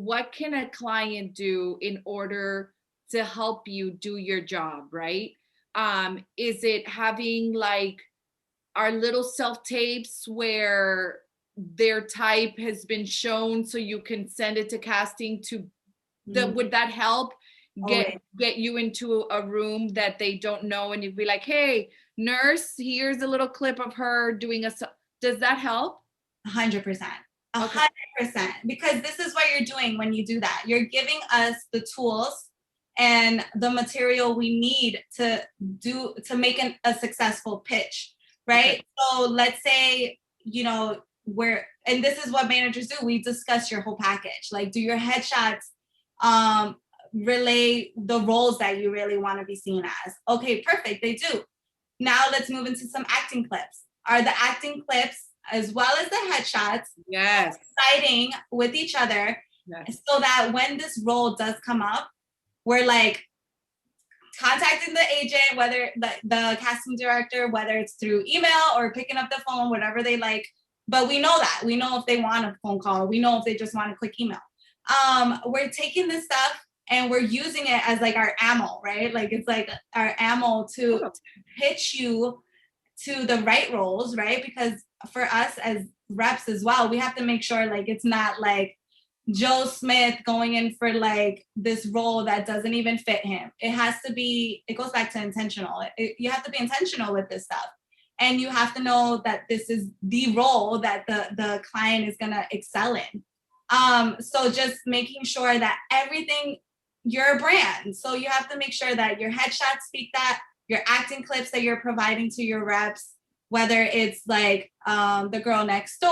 what can a client do in order to help you do your job, right? Is it having like our little self tapes where their type has been shown so you can send it to casting to that, would that help Always. get you into a room that they don't know and you'd be like, hey, nurse, here's a little clip of her doing does that help? 100%. Okay. 100%. Because this is what you're doing when you do that. You're giving us the tools and the material we need to make a successful pitch, right? Okay. So let's say, and this is what managers do. We discuss your whole package. Like, do your headshots relay the roles that you really want to be seen as? Okay, perfect. They do. Now let's move into some acting clips. Are the acting clips as well as the headshots Yes. coinciding with each other, Yes. so that when this role does come up, we're like contacting the agent, whether the casting director, whether it's through email or picking up the phone, whatever they like. But we know that. We know if they want a phone call. We know if they just want a quick email. We're taking this stuff and we're using it as like our ammo, right? Like it's like our ammo to pitch you to the right roles, right? Because for us as reps as well, we have to make sure like it's not like Joe Smith going in for like this role that doesn't even fit him. It has to be, it goes back to intentional. You have to be intentional with this stuff. And you have to know that this is the role that the client is gonna excel in. So just making sure that everything, you're a brand. So you have to make sure that your headshots speak that, your acting clips that you're providing to your reps, whether it's like the girl next door,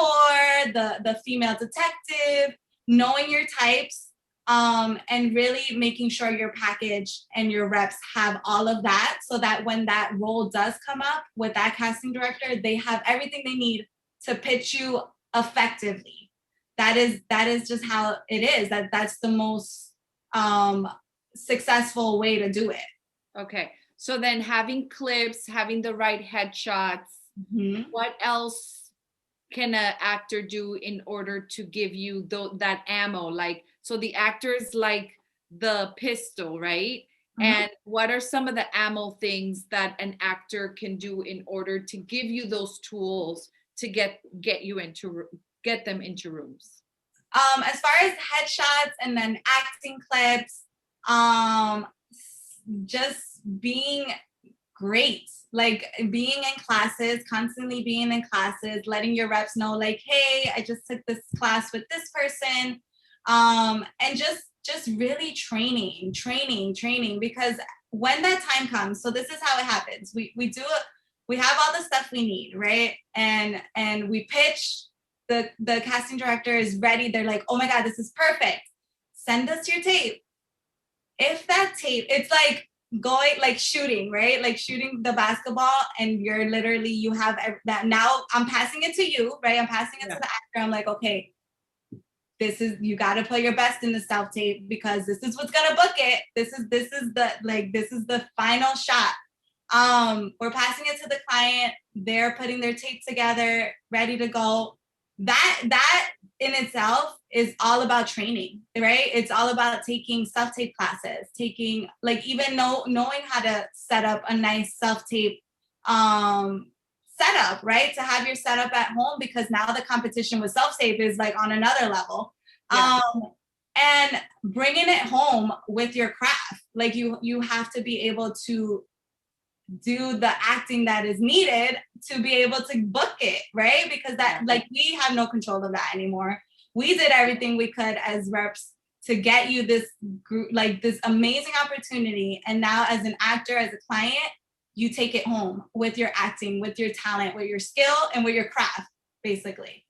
the female detective, knowing your types, and really making sure your package and your reps have all of that, so that when that role does come up with that casting director, they have everything they need to pitch you effectively. That is just how it is. That's the most successful way to do it. Okay. So then having clips, having the right headshots, what else can an actor do in order to give you that ammo? Like, so the actor is like the pistol, right? And what are some of the ammo things that an actor can do in order to give you those tools to get them into rooms? As far as headshots and then acting clips, just being great, like being in classes, constantly being in classes, letting your reps know like, hey, I just took this class with this person, and just really training, because when that time comes, so this is how it happens. We do it, we have all the stuff we need, right? And we pitch, the casting director is ready, they're like, oh my God, this is perfect, send us your tape. If that tape, it's like going, like shooting, right? Like shooting the basketball, and you're literally, you have that. Now I'm passing it to you, right? I'm passing it to the actor. I'm like, okay, you got to play your best in the self tape, because this is what's gonna book it. This is the final shot. We're passing it to the client. They're putting their tape together, ready to go. That in itself is all about training, right? It's all about taking self-tape classes, taking like even knowing how to set up a nice self-tape setup, right? To have your setup at home, because now the competition with self-tape is like on another level. And bringing it home with your craft, like you have to be able to do the acting that is needed to be able to book it, right? Because that, like, we have no control of that anymore. We did everything we could as reps to get you this group, like this amazing opportunity. And now as an actor, as a client, you take it home with your acting, with your talent, with your skill, and with your craft, basically.